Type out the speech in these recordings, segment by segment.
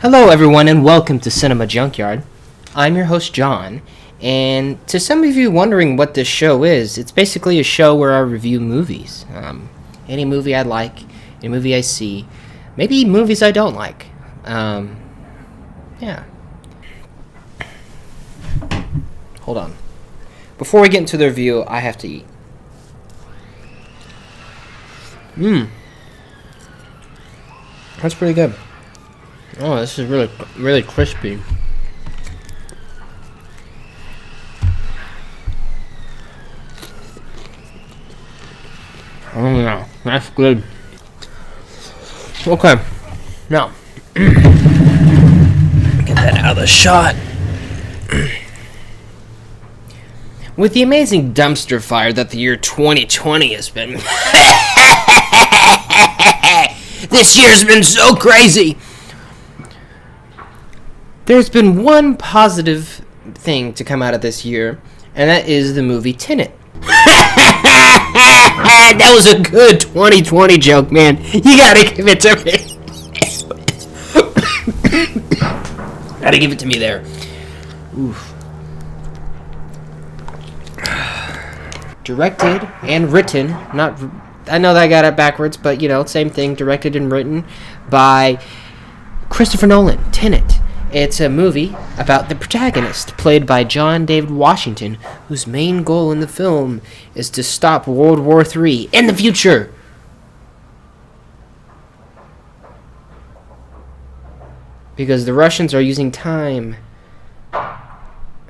Hello, everyone, and welcome to Cinema Junkyard. I'm your host, John, and to some of you wondering what this show is, it's basically a show where I review movies. Any movie I like, any movie I see, maybe movies I don't like. Yeah. Hold on. Before we get into the review, I have to eat. That's pretty good. Oh, this is really crispy. Oh yeah, that's good. Okay, now get that out of the shot. With the amazing dumpster fire that the year 2020 has been, this year's been so crazy. There's been one positive thing to come out of this year, and that is the movie Tenet. That was a good 2020 joke, man. You gotta give it to me. Gotta give it to me there. Oof. Directed and written, I know that I got it backwards, but same thing, directed and written by Christopher Nolan, Tenet. It's a movie about the protagonist, played by John David Washington, whose main goal in the film is to stop World War III in the future. Because the Russians are using time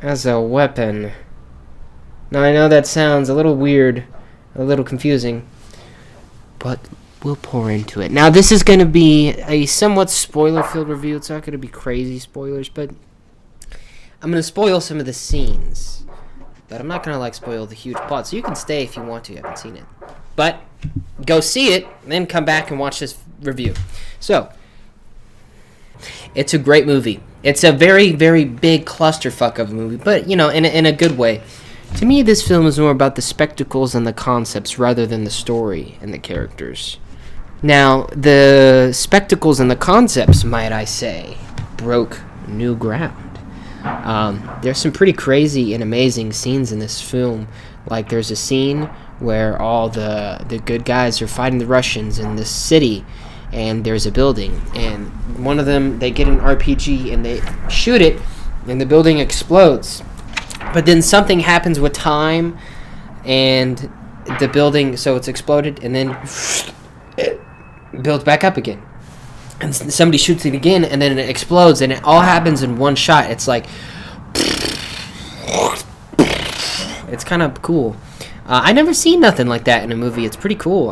as a weapon. Now, I know that sounds a little weird, a little confusing, but we'll pour into it. Now, this is going to be a somewhat spoiler-filled review. It's not going to be crazy spoilers, but I'm going to spoil some of the scenes. But I'm not going to, spoil the huge plot. So you can stay if you want to. You haven't seen it. But go see it, then come back and watch this review. So, it's a great movie. It's a very, very big clusterfuck of a movie, but, in a good way. To me, this film is more about the spectacles and the concepts rather than the story and the characters. Now, the spectacles and the concepts, might I say, broke new ground. There's some pretty crazy and amazing scenes in this film. Like, there's a scene where all the good guys are fighting the Russians in this city, and there's a building. And one of them, they get an RPG, and they shoot it, and the building explodes. But then something happens with time, and the building, so it's exploded, and then it builds back up again. And somebody shoots it again, and then it explodes, and it all happens in one shot. It's like, it's kind of cool. I never seen nothing like that in a movie. It's pretty cool.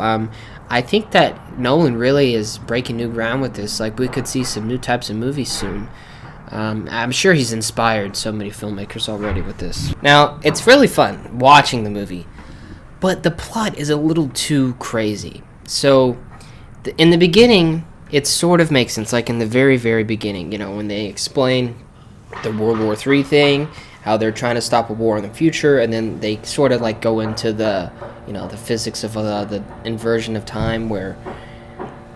I think that Nolan really is breaking new ground with this. Like, we could see some new types of movies soon. I'm sure he's inspired so many filmmakers already with this. Now, it's really fun watching the movie, but the plot is a little too crazy. So, in the beginning, it sort of makes sense, like in the very, very beginning, when they explain the World War III thing, how they're trying to stop a war in the future, and then they sort of go into the, the physics of the inversion of time, where,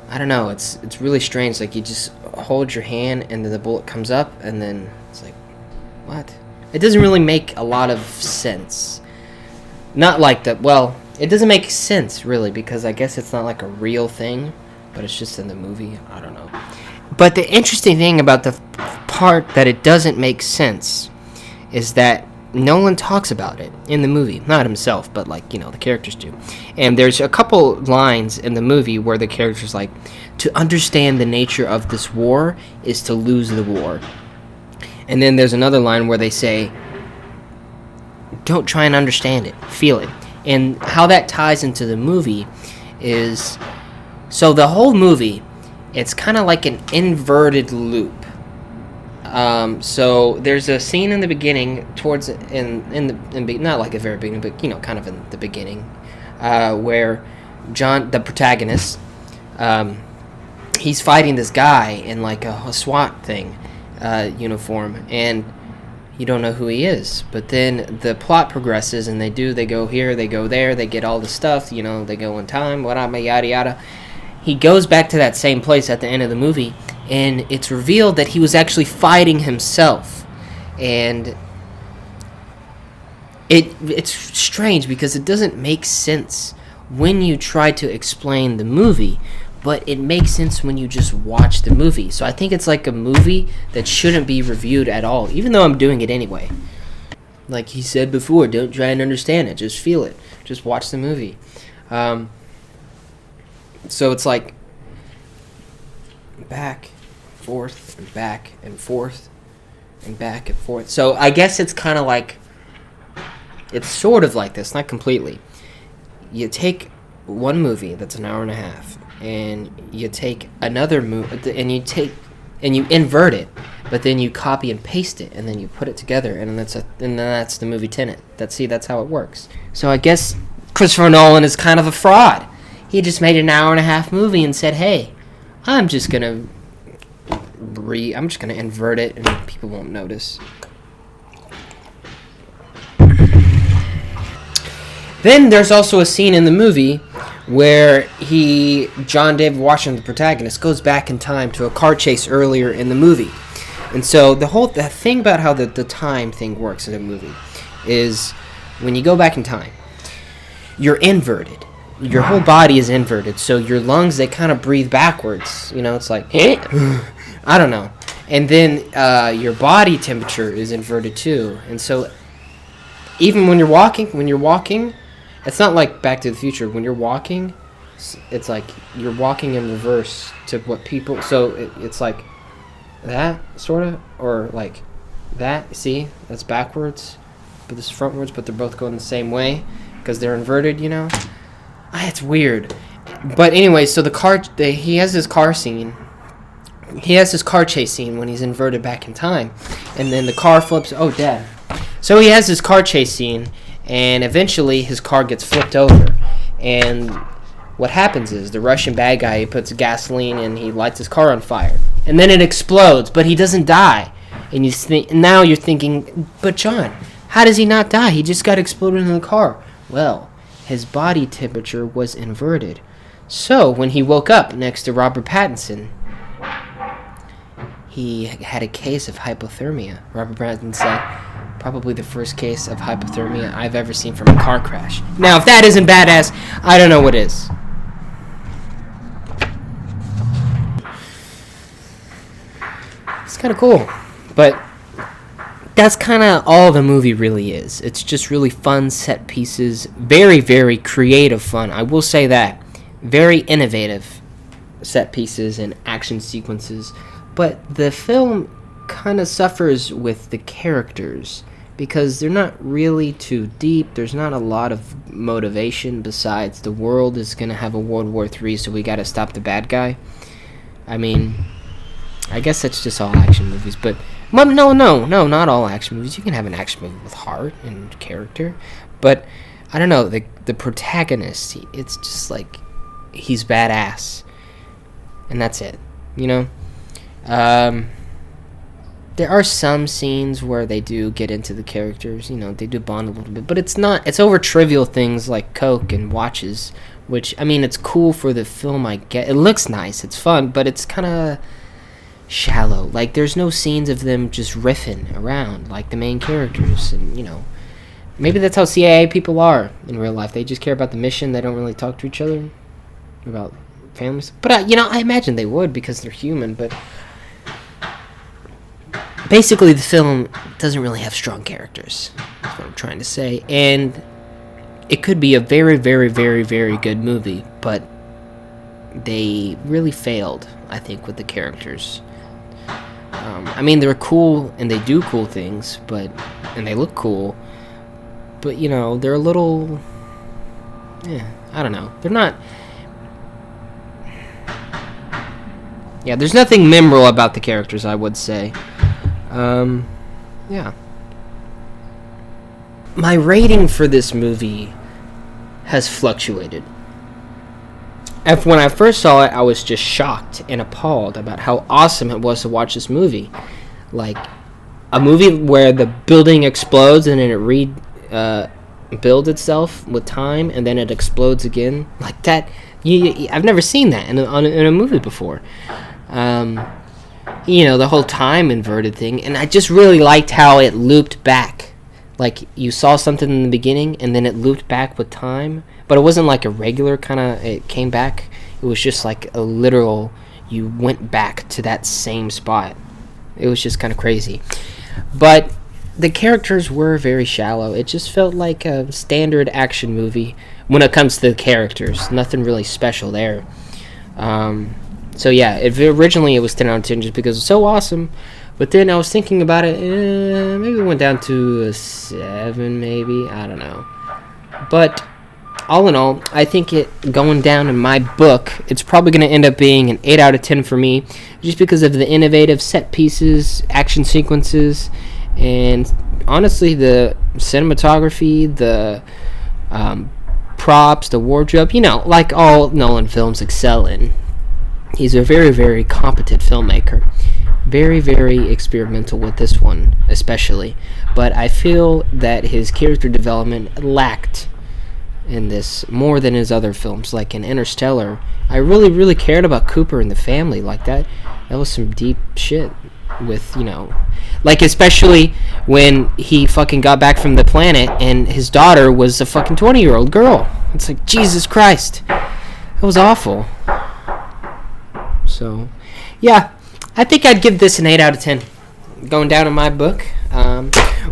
I don't know, it's really strange. Like, you just hold your hand, and then the bullet comes up, and then it's like, what? It doesn't really make a lot of sense. Not like that. Well, it doesn't make sense, really, because I guess it's not like a real thing, but it's just in the movie. I don't know. But the interesting thing about the part that it doesn't make sense is that Nolan talks about it in the movie. Not himself, but, the characters do. And there's a couple lines in the movie where the character's like, to understand the nature of this war is to lose the war. And then there's another line where they say, don't try and understand it, feel it. And how that ties into the movie is, so the whole movie, it's kind of like an inverted loop. So there's a scene in the beginning, not like the very beginning, but kind of in the beginning, where John, the protagonist, he's fighting this guy in a SWAT thing, uniform, and you don't know who he is. But then the plot progresses, and they go here, they go there, they get all the stuff, they go in time, whatever, yada yada. He goes back to that same place at the end of the movie, and it's revealed that he was actually fighting himself. And it's strange because it doesn't make sense when you try to explain the movie, but it makes sense when you just watch the movie. So I think it's like a movie that shouldn't be reviewed at all, even though I'm doing it anyway. Like he said before, don't try and understand it, just feel it, just watch the movie. So it's like back, forth, and back, and forth, and back, and forth. So I guess it's kind of like, it's sort of like this, not completely. You take one movie that's an hour and a half, and you take another movie, and you invert it, but then you copy and paste it, and then you put it together, and then that's the movie Tenet. That's how it works. So I guess Christopher Nolan is kind of a fraud. He just made an hour and a half movie and said, "Hey, I'm just gonna invert it, and people won't notice." Then there's also a scene in the movie where John David Washington, the protagonist, goes back in time to a car chase earlier in the movie. And so the thing about how the time thing works in a movie is when you go back in time, you're inverted. Your whole body is inverted, so your lungs, they kind of breathe backwards. It's like, I don't know. And then your body temperature is inverted too. And so even when you're walking, it's not like Back to the Future. When you're walking, it's like you're walking in reverse to what people... So it's like that, sort of, or like that. See? That's backwards, but this is frontwards, but they're both going the same way because they're inverted, It's weird. But anyway, so he has this car scene. He has this car chase scene when he's inverted back in time. And then the car flips... Oh, Dad. So he has this car chase scene, and eventually his car gets flipped over. And what happens is the Russian bad guy, he puts gasoline and he lights his car on fire. And then it explodes, but he doesn't die. And now you're thinking, but John, how does he not die? He just got exploded in the car. Well, his body temperature was inverted. So when he woke up next to Robert Pattinson, he had a case of hypothermia. Robert Pattinson said, probably the first case of hypothermia I've ever seen from a car crash. Now, if that isn't badass, I don't know what is. It's kind of cool. But that's kind of all the movie really is. It's just really fun set pieces. Very, very creative fun. I will say that. Very innovative set pieces and action sequences. But the film kind of suffers with the characters because they're not really too deep. There's not a lot of motivation besides the world is going to have a World War III, so we got to stop the bad guy. I mean, I guess that's just all action movies, but no, not all action movies. You can have an action movie with heart and character, but I don't know, the protagonist, it's just like he's badass, and that's it, There are some scenes where they do get into the characters, they do bond a little bit, but it's over trivial things like Coke and watches, which, I mean, it's cool for the film, I get. It looks nice, it's fun, but it's kind of shallow. Like, there's no scenes of them just riffing around like the main characters, and, maybe that's how CIA people are in real life. They just care about the mission, they don't really talk to each other about families. But, I imagine they would because they're human, but... Basically, the film doesn't really have strong characters. That's what I'm trying to say. And it could be a very, very, very, very good movie, but they really failed, I think, with the characters. I mean, they're cool, and they do cool things, and they look cool, but, they're a little... I don't know. They're not... Yeah, there's nothing memorable about the characters, I would say. Yeah. My rating for this movie has fluctuated. When I first saw it, I was just shocked and appalled about how awesome it was to watch this movie. Like, a movie where the building explodes and then it rebuilds itself with time and then it explodes again. Like that, I've never seen that in a movie before. the whole time inverted thing. And I just really liked how it looped back. Like, you saw something in the beginning, and then it looped back with time. But it wasn't like a regular kind of, it came back. It was just like a literal, you went back to that same spot. It was just kind of crazy. But the characters were very shallow. It just felt like a standard action movie when it comes to the characters. Nothing really special there. So yeah, originally it was 10 out of 10 just because it's so awesome. But then I was thinking about it, maybe it went down to a 7, maybe. I don't know. But all in all, I think it going down in my book, it's probably going to end up being an 8 out of 10 for me, just because of the innovative set pieces, action sequences, and honestly, the cinematography, the props, the wardrobe, like all Nolan films excel in. He's a very, very competent filmmaker. Very, very experimental with this one, especially. But I feel that his character development lacked in this more than his other films. Like in Interstellar, I really, really cared about Cooper and the family. Like that was some deep shit with, like especially when he fucking got back from the planet and his daughter was a fucking 20-year-old girl. It's like, Jesus Christ. That was awful. So, yeah. I think I'd give this an 8 out of 10. Going down in my book.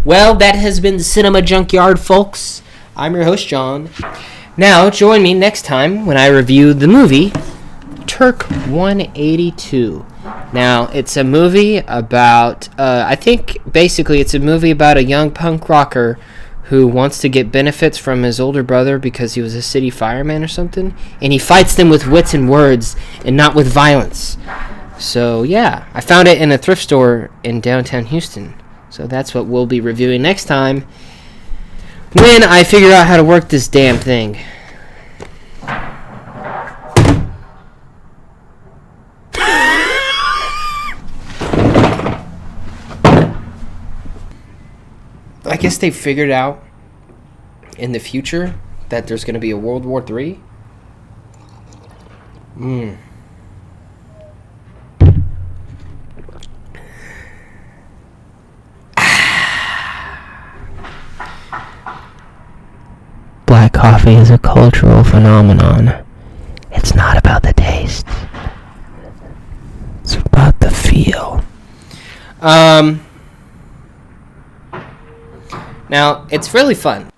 Well, that has been the Cinema Junkyard, folks. I'm your host, John. Now, join me next time when I review the movie Turk 182. Now, it's a movie about, I think, basically, it's a movie about a young punk rocker who wants to get benefits from his older brother because he was a city fireman or something. And he fights them with wits and words and not with violence. So, yeah, I found it in a thrift store in downtown Houston. So that's what we'll be reviewing next time when I figure out how to work this damn thing. I guess they figured out in the future that there's going to be a World War III. Black coffee is a cultural phenomenon. It's not about the taste. It's about the feel. Now, it's really fun.